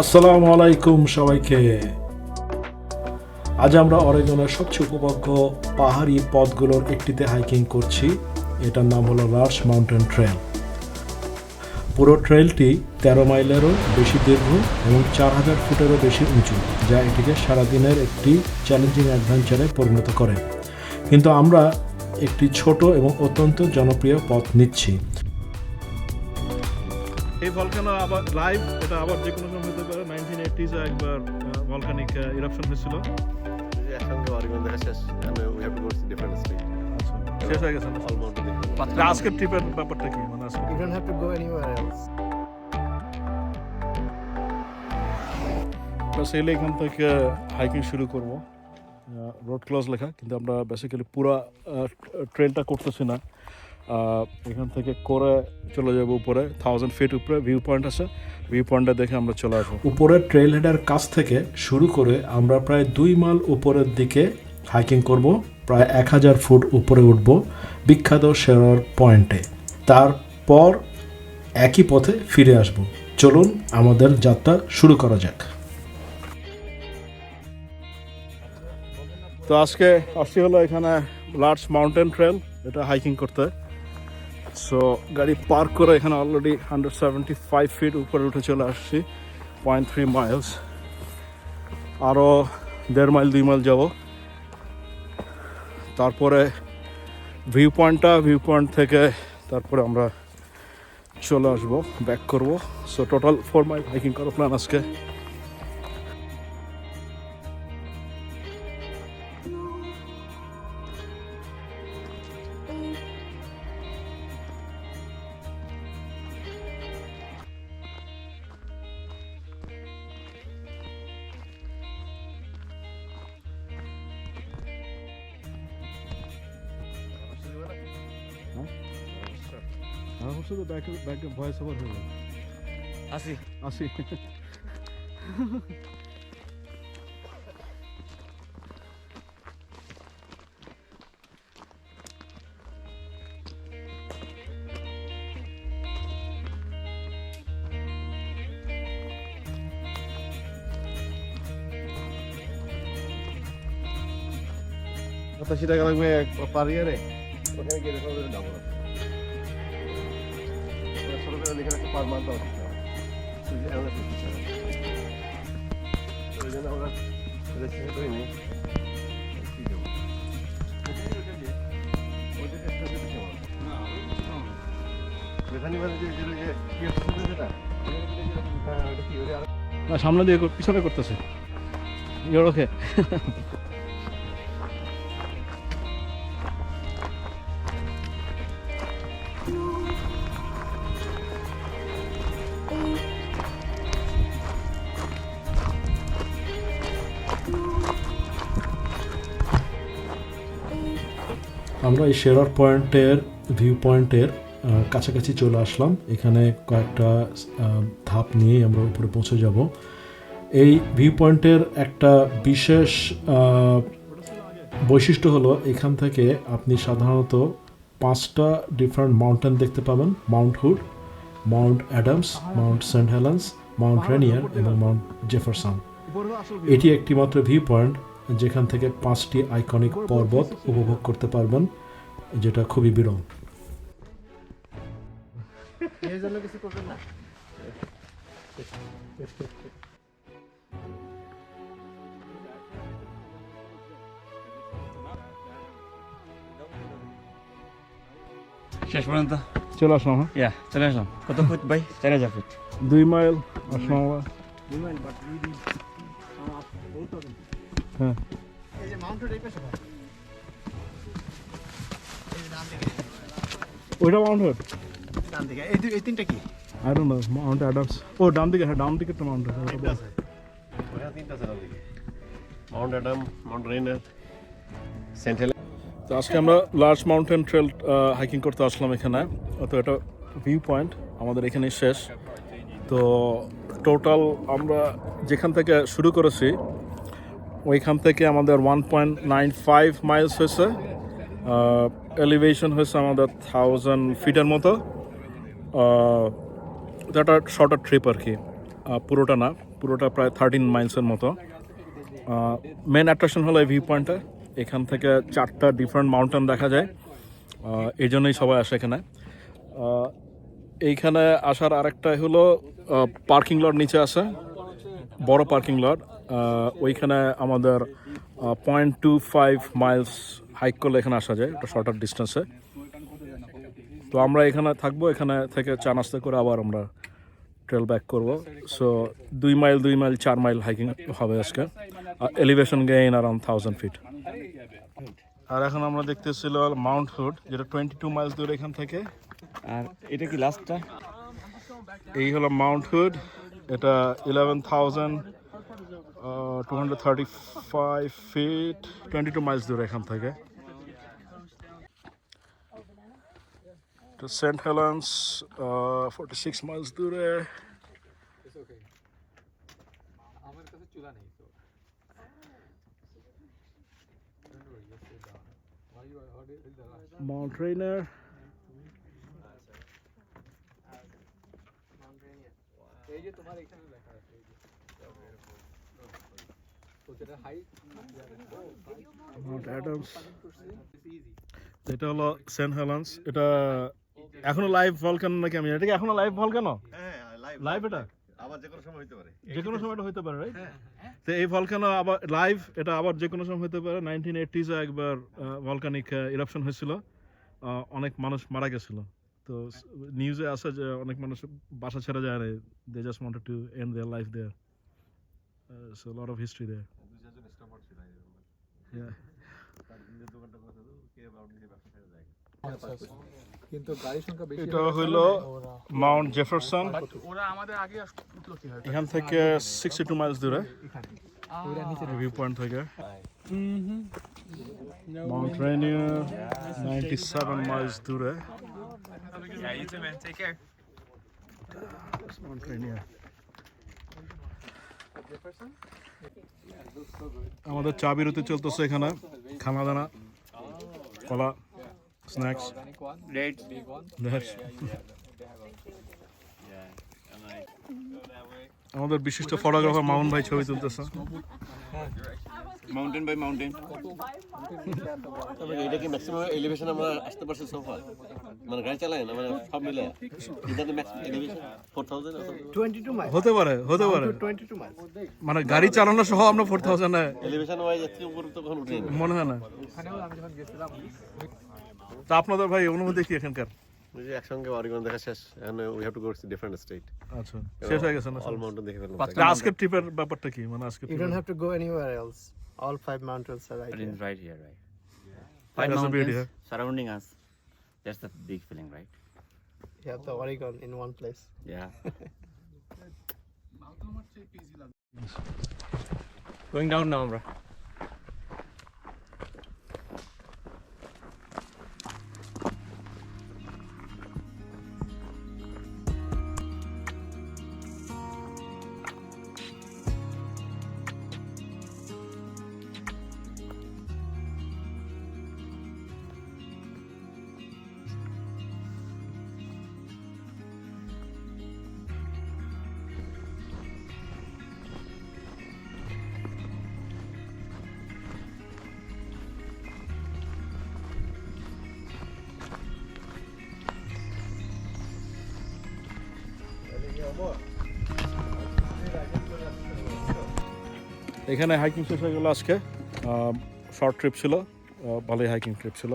আসসালামু আলাইকুম সবাইকে। আজ আমরা অরেগনের সবচেয়ে উপভোগ্য পাহাড়ি পথগুলোর একটিতে হাইকিং করছি। এটার নাম হলো লার্জ মাউন্টেন ট্রেল। পুরো ট্রেলটি 13 মাইলেরও বেশি দীর্ঘ এবং 4000 ফুটেরও বেশি উঁচু, যা এটিকে সারাদিনের একটি চ্যালেঞ্জিং অ্যাডভেঞ্চারে পরিণত করে। কিন্তু আমরা একটি ছোট এবং অত্যন্ত জনপ্রিয় পথ নিচ্ছি। এই ভলকানো আবার লাইভ, এটা আবার যে কোনো সময় হতে পারে। 1980s একবার ভলকানিক ইরাপশন হয়েছিল। একসঙ্গে অরিগন দেখা শেষ, we have to go to different state. আচ্ছা, শেষ হয়ে গেছে না? Almost আজকের ট্রিপের ব্যাপারটা কি? মানে আজকে You don't have to go anywhere else. Basically এখান থেকে হাইকিং শুরু করব। রোড ক্লোজ লেখা, কিন্তু আমরা বেসিক্যালি পুরো ট্রেলটা করতেছি না। এখান থেকে করে চলে যাব উপরে 1000 ফিট উপরে ভিউ পয়েন্ট আছে। ভিউ পয়েন্টটা দেখে আমরা চলে আসবো। উপরের ট্রেল হেডের কাছ থেকে শুরু করে আমরা প্রায় 2 মাইল উপরের দিকে হাইকিং করব। প্রায় 1000 ফুট উপরে উঠব বিখ্যাত শেরর পয়েন্টে। তারপর একই পথে ফিরে আসব। চলুন আমাদের যাত্রা শুরু করা যাক। তো আজকে আসছি হলো এখানে লার্জ মাউন্টেন ট্রেল, এটা হাইকিং করতে। সো গাড়ি পার্ক করে এখানে অলরেডি 175 ফিট উপরে উঠে চলে আসছি, 0.3 মাইলস। আরও 1.5 মাইল 2 মাইল যাব। তারপরে ভিউ পয়েন্ট থেকে তারপরে আমরা চলে আসবো, ব্যাক করব। সো টোটাল 4 মাইল হাইকিং করার প্ল্যান আজকে। শুধু ব্যাকে ভয়েস ওভার হয়ে যাবে। আসি কত টাকা লাগবে পার ইয়ারে? ওখানে গিয়ে দেখো ডাবল আছে। 100 টাকা লিখে রাখতে পার মান্থ আছে। তুই এমন কিছু ছাড়া ওই জন্য আমরা রেজিস্ট্রেশন করি নি। কি দেবো ওদের একটা দিতে চাও না? বেথানি মানে যে কি হচ্ছে সেটা এটা কি ওরে না, সামনে দিয়ে পিছনে করতেছে। ইউর ওকে। আমরা এই শেরর পয়েন্টের ভিউ পয়েন্টের কাছাকাছি চলে আসলাম। এখানে কয়েকটা ধাপ নিয়েই আমরা উপরে পৌঁছে যাব। এই ভিউ পয়েন্টের একটা বিশেষ বৈশিষ্ট্য হলো এখান থেকে আপনি সাধারণত 5টা ডিফারেন্ট মাউন্টেন দেখতে পাবেন: Mount Hood, Mount Adams, Mount Saint Helens, Mount Rainier এবং মাউন্ট জেফারসন। এটি একটিমাত্র ভিউ পয়েন্ট যেখান থেকে 5টি আইকনিক পর্বত উপভোগ করতে পারবেন, যেটা খুবই বিরল। এর জন্য কিছু করবেন না। শেষ পর্যন্ত চলে আসলাম। হ্যাঁ, চলে আসলাম। কত ফুট ভাই? 4000 ফুট। 2 মাইল আসলাম আমরা। হ্যাঁ, এই যে মাউন্টেন এই পাশে ভাই। এই যে ডান দিকে। ওইটা মাউন্ট হুড। ডান দিকে। এই তিনটা কি? I don't know. Mount Adams. ও ডান দিকে, হ্যাঁ ডান দিকে তো মাউন্ট হুড। তিনটা আছে। ওখানে তিনটা আছে আমাদের। Mount Adam, Mount Rainier, Saint Helen. তো আজকে আমরা লার্জ মাউন্টেন ট্রেল হাইকিং করতে আসলাম এখানে। তো এটা ভিউ পয়েন্ট আমাদের এখানে শেষ। তো টোটাল আমরা যেখান থেকে শুরু করেছি ওইখান থেকে আমাদের 1.95 মাইলস হয়েছে। এলিভেশন হয়েছে আমাদের 1000 ফিটের মতো। এটা শর্টার ট্রিপ আর কি, পুরোটা না, পুরোটা প্রায় 13 মাইলসের মতো। মেন অ্যাট্রাকশন হলো এই ভিউ পয়েন্টটা। এখান থেকে 4টা ডিফারেন্ট মাউন্টেন দেখা যায়, এই জন্যই সবাই আসে এখানে। এইখানে আসার আরেকটা হলো পার্কিং লট নিচে আছে, বড় পার্কিং লট। ওইখানে আমাদের 0.25 মাইলস হাইক করলে এখানে আসা যায়, একটা শর্টার ডিস্টেন্সে। তো আমরা এখানে থাকবো, এখানে থেকে চা নাস্তা করে আবার আমরা ট্রেল ব্যাক করবো। সো 2 মাইল 4 মাইল হাইকিং হবে আজকে। Elevation gain around 1000 feet. আর এখন আমরা দেখতেছিল মাউন্ট হুড, যেটা 22 মাইলস দূরে এখান থেকে। আর এটা কি লাস্টটা? এই হলো মাউন্ট হুড, এটা 11,235 ফিট, 22 মাইলস দূরে এখান থেকে। সেন্ট হেলেন্স 46 মাইলস দূরে। Mount Reiner, Mount Adams. এটা হলো সেন্ট হেলেন্স। এটা এখনো লাইভ ভলকানো নাকি আমি, এটা কি এখনো লাইভ ভলকানো? হ্যাঁ লাইভ, এটা আবার যে কোনো সময় হইতে পারে। যে কোনো সময় এটা হইতে পারে, রাইট? তো এই ভলকানো আবার লাইভ, এটা আবার যে কোনো সময় হইতে পারে। 1980s একবার ভলকানিক ইরাপশন হয়েছিল, অনেক মানুষ মারা গেছিল। তো নিউজে আছে যে অনেক মানুষ বাসা ছেড়ে যায় না, they just wanted to end their life there. So lot of history there. কিন্তু গাড়ির সংখ্যা বেশি। এটা হইলো মাউন্ট জেফারসন, ওরা আমাদের আগে উঠলো কি হয়? এখান থেকে 62 মাইলস দূরে ভিউ পয়েন্ট থেকে। মাউন্ট রেইনিয়ার 97 মাইলস দূরে। Yeah, you too, man. Take care. Mount Rainier. আমাদের চা বিরতি চলতেছে এখানে, খানা দানা, কলা, স্ন্যাক্স। আমাদের বিশিষ্ট ফটোগ্রাফার মামুন ভাই ছবি তুলতেছে। Mountain by mountain. তবে এটা কি ম্যাক্সিমাম এলিভেশন আমরা আসতে পারছি সোফা, মানে গাড়ি চালায় না, মানে সব মিলে এটা তো ম্যাক্সিমাম এলিভেশন 4000 22 মাইল। হতে পারে, হতে পারে, 22 মাইল। মানে গাড়ি চালানো সহ আমরা 4000 এলিভেশন ওয়াইজ এর উপর তো কখনো উঠেনি। মনে হয় না। ওখানেও আমি যখন গেছিলাম তা আপনাদের ভাই অনুমতি কি এখানকার? ওই যে একসঙ্গে অরিগন দেখা শেষ, এখন we have to go to different state. আচ্ছা, শেষ হয়ে গেছে না? অল মাউন্টেন দেখে ফেললাম। তা আজকের ট্রিপের ব্যাপারটা কি, মানে আজকে you don't have to go anywhere else. All 5 mountains are right But here. it's right here, right? That's Five the mountains beauty, huh? surrounding us. That's the big feeling, right? You have the Oregon in one place. Yeah. Going down now, bro. এখানে hiking শেষ হয়ে গেল আজকে। Short trip ছিল, ভালোই hiking trip ছিল।